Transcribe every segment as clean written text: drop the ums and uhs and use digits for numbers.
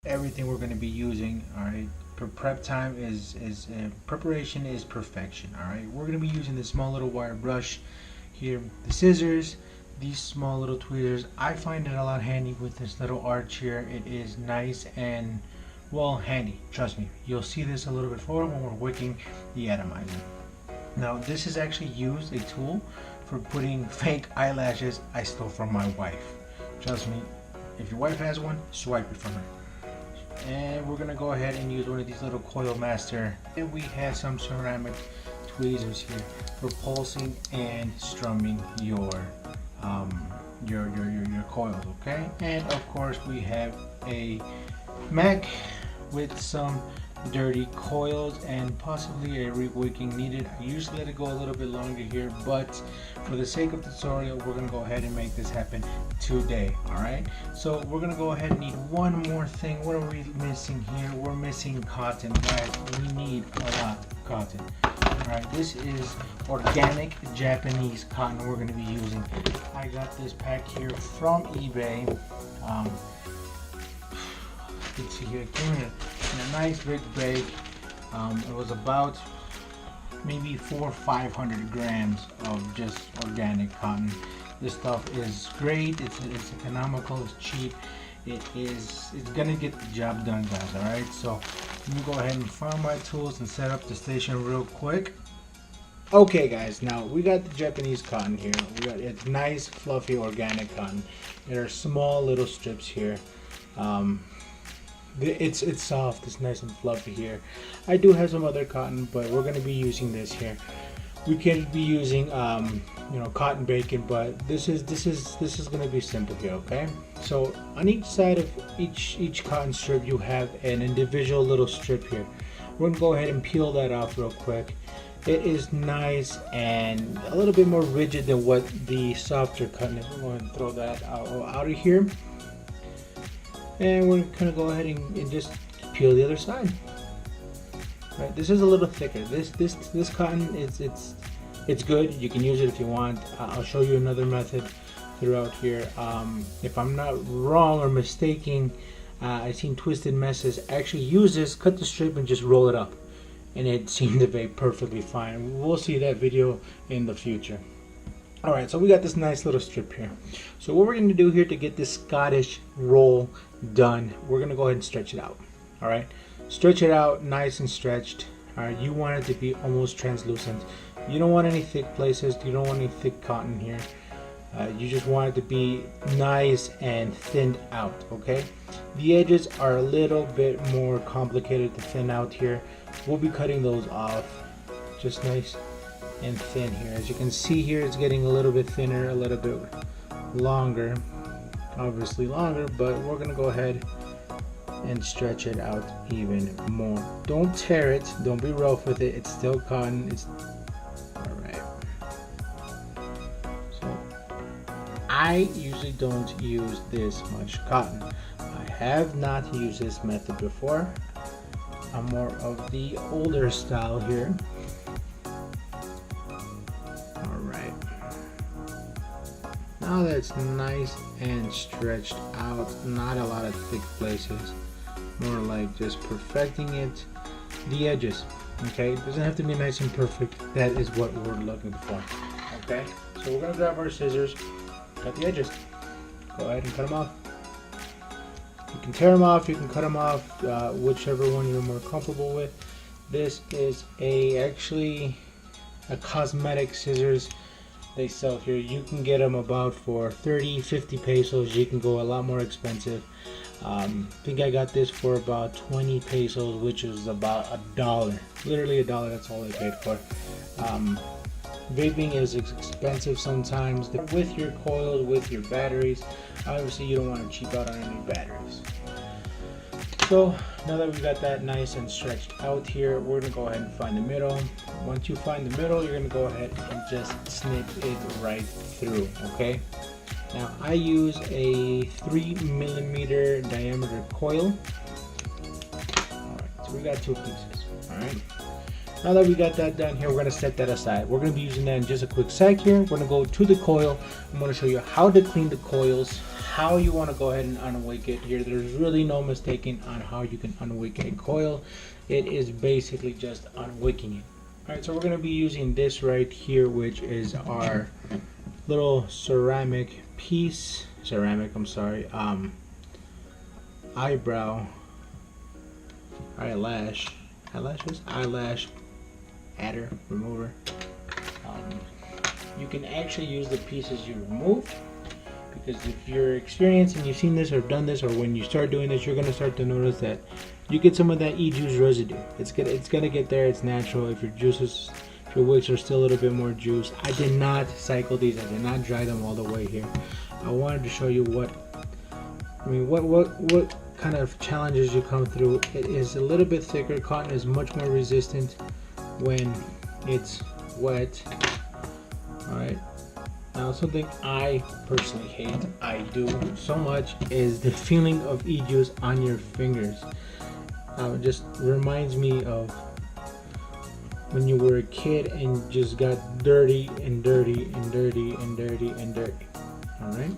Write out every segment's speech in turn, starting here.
everything we're going to be using. All right, prep time is preparation is perfection. All right, we're going to be using this small little wire brush here, the scissors, these small little tweezers. I find it a lot handy with this little arch here. It is nice and well handy, trust me. You'll see this a little bit forward when we're wicking the atomizer. Now this is actually used a tool for putting fake eyelashes I stole from my wife. Trust me, if your wife has one, swipe it from her. And we're gonna go ahead and use one of these little coil master, and we have some ceramic tweezers here for pulsing and strumming your coils, okay? And of course we have a Mac with some dirty coils and possibly a re-wicking needed. I usually let it go a little bit longer here, but for the sake of the tutorial, we're gonna go ahead and make this happen today. All right, so we're gonna go ahead and need one more thing. What are we missing here? We're missing cotton, guys. We need a lot of cotton. All right, this is organic Japanese cotton we're gonna be using. I got this pack here from eBay. You can see here, it came in a nice big bag. It was about maybe 400 or 500 grams of just organic cotton. This stuff is great. It's economical. It's cheap. It's gonna get the job done, guys. All right. So let me go ahead and find my tools and set up the station real quick. Okay, guys. Now we got the Japanese cotton here. It's nice, fluffy, organic cotton. There are small little strips here. It's soft, it's nice and fluffy here. I do have some other cotton, but we're going to be using this here. We can be using cotton bacon, but this is going to be simple here, okay? So on each side of each cotton strip you have an individual little strip here. We're going to go ahead and peel that off real quick. It is nice and a little bit more rigid than what the softer cotton is. We're going to throw that out of here. And we're gonna go ahead and just peel the other side. Right, this is a little thicker. This cotton it's good. You can use it if you want. I'll show you another method throughout here. If I'm not wrong or mistaken, I've seen Twisted Messes actually use this, cut the strip and just roll it up, and it seemed to vape perfectly fine. We'll see that video in the future. Alright, so we got this nice little strip here. So what we're going to do here to get this Scottish roll done, we're going to go ahead and stretch it out. Alright, stretch it out nice and stretched. Alright, you want it to be almost translucent. You don't want any thick places. You don't want any thick cotton here. You just want it to be nice and thinned out, okay? The edges are a little bit more complicated to thin out here. We'll be cutting those off just nice and thin here. As you can see here, it's getting a little bit thinner, a little bit longer, obviously longer, but we're gonna go ahead and stretch it out even more. Don't tear it, don't be rough with it. It's still cotton. It's all right. So I usually don't use this much cotton. I have not used this method before. I'm more of the older style here. Now that's nice and stretched out, not a lot of thick places, more like just perfecting it. The edges, okay, it doesn't have to be nice and perfect. That is what we're looking for, okay? So we're gonna grab our scissors, cut the edges, go ahead and cut them off. You can tear them off, you can cut them off, whichever one you're more comfortable with. This is actually a cosmetic scissors they sell here. You can get them about for 30-50 pesos. You can go a lot more expensive. I think I got this for about 20 pesos, which is about $1, literally $1. That's all I paid for. Vaping is expensive sometimes with your coils, with your batteries. Obviously you don't want to cheap out on any batteries. So now that we got that nice and stretched out here, we're gonna go ahead and find the middle. Once you find the middle, you're gonna go ahead and just snip it right through, okay? Now I use a 3mm diameter coil. Alright, so we got 2 pieces, alright? Now that we got that done here, we're gonna set that aside. We're gonna be using that in just a quick sec here. We're gonna go to the coil. I'm gonna show you how to clean the coils, how you want to go ahead and unwick it here. There's really no mistaking on how you can unwick a coil. It is basically just unwicking it. Alright, so we're going to be using this right here, which is our little eyelash adder remover. You can actually use the pieces you removed, because if you're experienced and you've seen this or done this, or when you start doing this, you're going to start to notice that you get some of that e-juice residue. It's gonna get there. It's natural. If your wicks are still a little bit more juiced. I did not cycle these. I did not dry them all the way here. I wanted to show you what kind of challenges you come through. It is a little bit thicker. Cotton is much more resistant when it's wet. Alright, now something I personally hate, I do so much, is the feeling of e-juice on your fingers. It just reminds me of when you were a kid and just got dirty and dirty and dirty and dirty and dirty. Alright,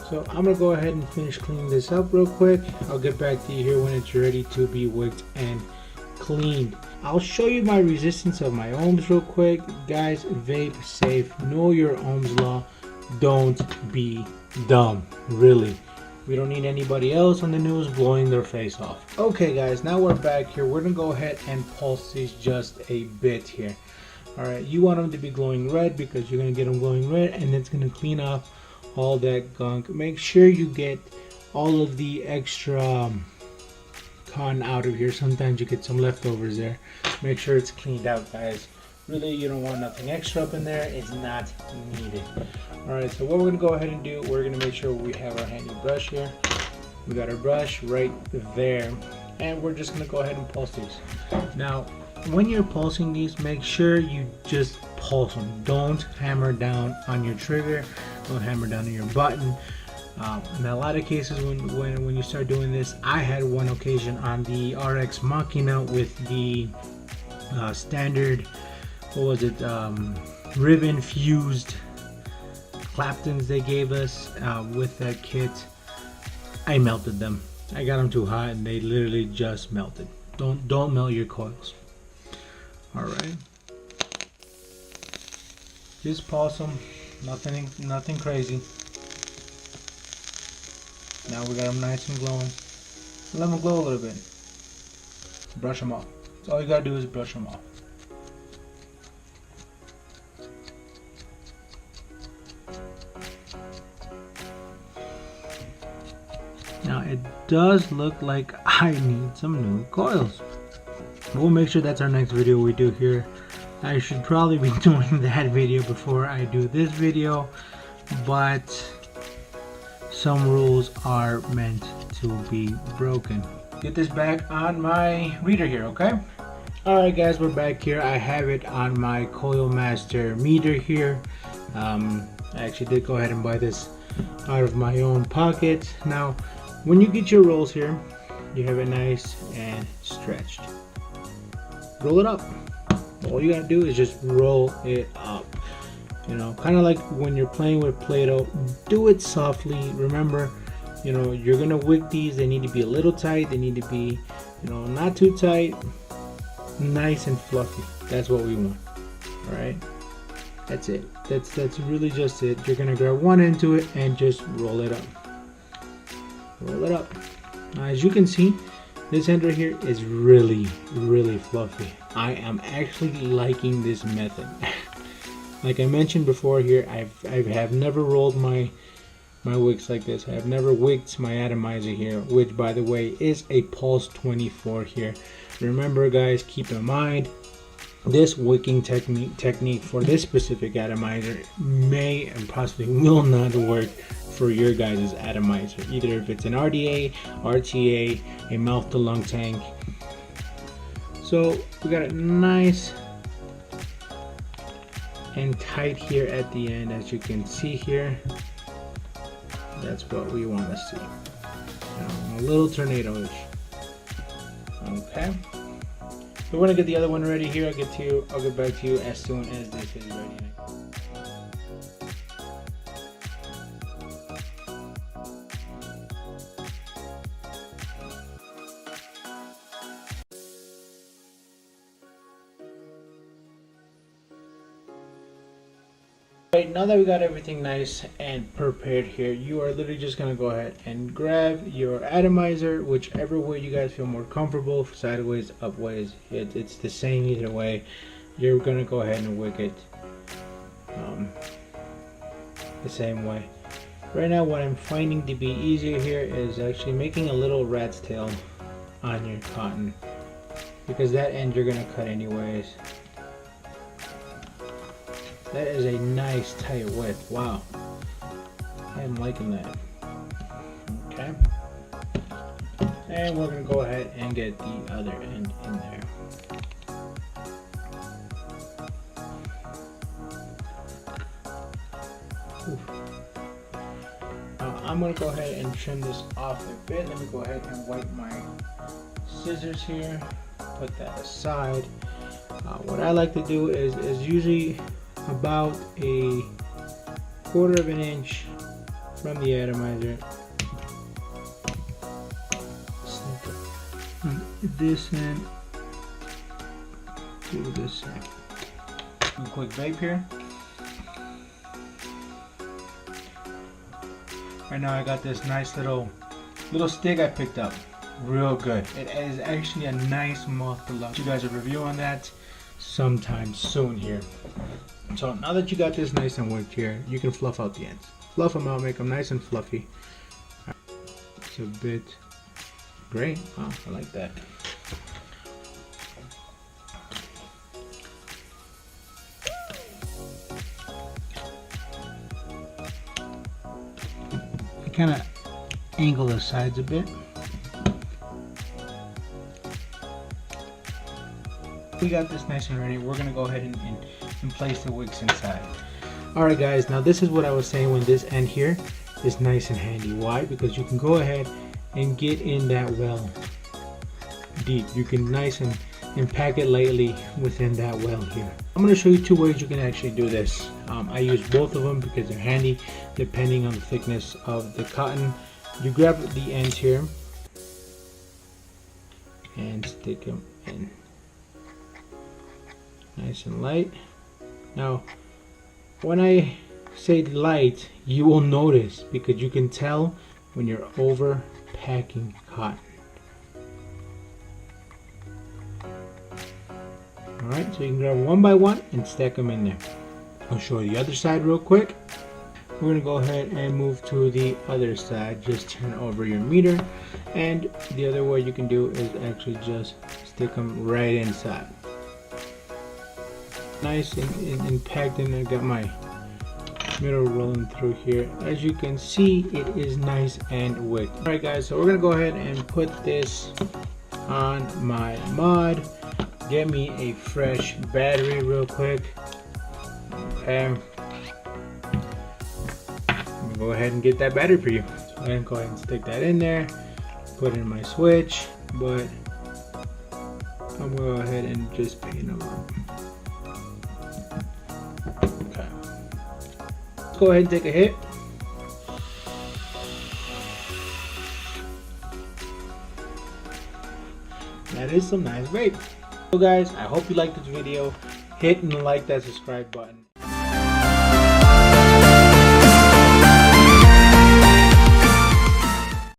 so I'm gonna go ahead and finish cleaning this up real quick. I'll get back to you here when it's ready to be wicked and cleaned. I'll show you my resistance of my ohms real quick. Guys, vape safe, know your ohms law, don't be dumb, really. We don't need anybody else on the news blowing their face off. Okay guys, now we're back here. We're gonna go ahead and pulse these just a bit here. Alright, you want them to be glowing red because you're gonna get them glowing red, and it's gonna clean off all that gunk. Make sure you get all of the extra cotton out of here. Sometimes you get some leftovers there. Make sure it's cleaned out, guys. Really, you don't want nothing extra up in there. It's not needed. Alright, so what we're going to go ahead and do, we're going to make sure we have our handy brush here. We got our brush right there, and we're just going to go ahead and pulse these. Now, when you're pulsing these, make sure you just pulse them. Don't hammer down on your trigger. Don't hammer down on your button. In a lot of cases, when you start doing this, I had one occasion on the RX Machina with the standard, what was it, ribbon fused Claptons they gave us with that kit. I melted them. I got them too hot and they literally just melted. Don't melt your coils. All right, just pulse them. Nothing crazy. Now we got them nice and glowing. Let them glow a little bit. Brush them off. That's all you gotta do is brush them off. Now it does look like I need some new coils. We'll make sure that's our next video we do here. I should probably be doing that video before I do this video, but some rules are meant to be broken. Get this back on my reader here, okay? Alright guys, we're back here. I have it on my Coil Master meter here. I actually did go ahead and buy this out of my own pocket. Now, when you get your rolls here, you have it nice and stretched. Roll it up. All you gotta do is just roll it up. You know, kind of like when you're playing with Play-Doh, do it softly. Remember, you know, you're gonna wick these. They need to be a little tight. They need to be, you know, not too tight. Nice and fluffy. That's what we want. All right. That's it. That's really just it. You're gonna grab one into it and just roll it up. Roll it up. Now, as you can see, this end right here is really fluffy. I am actually liking this method. Like I mentioned before here, I have never rolled my wicks like this. I have never wicked my atomizer here, which by the way is a Pulse 24 here. Remember guys, keep in mind, this wicking technique for this specific atomizer may and possibly will not work for your guys' atomizer, either if it's an RDA, RTA, a mouth to lung tank. So we got it nice and tight here at the end, as you can see here. That's what we want to see. Now, a little tornado-ish. Okay. So we're gonna get the other one ready here. I'll get back to you as soon as this is ready. Alright, now that we got everything nice and prepared here, you are literally just going to go ahead and grab your atomizer, whichever way you guys feel more comfortable, sideways, upways, it's the same either way. You're going to go ahead and wick it the same way. Right now what I'm finding to be easier here is actually making a little rat's tail on your cotton, because that end you're going to cut anyways. That is a nice tight width. Wow, I am liking that. Okay, and we're gonna go ahead and get the other end in there. I'm gonna go ahead and trim this off a bit. Let me go ahead and wipe my scissors here, put that aside. What I like to do is usually about a 1/4 of an inch from the atomizer. From this end to this end. A quick vape here. Right now I got this nice little stick I picked up. Real good. It is actually a nice moth to love. You guys a review on that sometime soon here. So now that you got this nice and wicked here, you can fluff out the ends. Fluff them out, make them nice and fluffy. It's a bit great. Wow, I like that. I kind of angle the sides a bit. We got this nice and ready. We're gonna go ahead and place the wicks inside. Alright guys, now this is what I was saying when this end here is nice and handy. Why? Because you can go ahead and get in that well deep. You can nice and pack it lightly within that well here. I'm going to show you 2 ways you can actually do this. I use both of them because they're handy depending on the thickness of the cotton. You grab the ends here and stick them in nice and light. Now when I say light, you will notice, because you can tell when you're over packing cotton. Alright, so you can grab 1 by 1 and stack them in there. I'll show you the other side real quick. We're going to go ahead and move to the other side. Just turn over your meter, and the other way you can do is actually just stick them right inside. Nice and packed in there. Got my middle rolling through here. As you can see, it is nice and wicked. Alright guys, so we're gonna go ahead and put this on my mod. Get me a fresh battery real quick. Okay, I'm gonna go ahead and get that battery for you. So I'm gonna go ahead and stick that in there, put in my switch, but I'm gonna go ahead and just paint them up. Go ahead and take a hit. That is some nice vape. So guys, I hope you liked this video. Hit and like that subscribe button.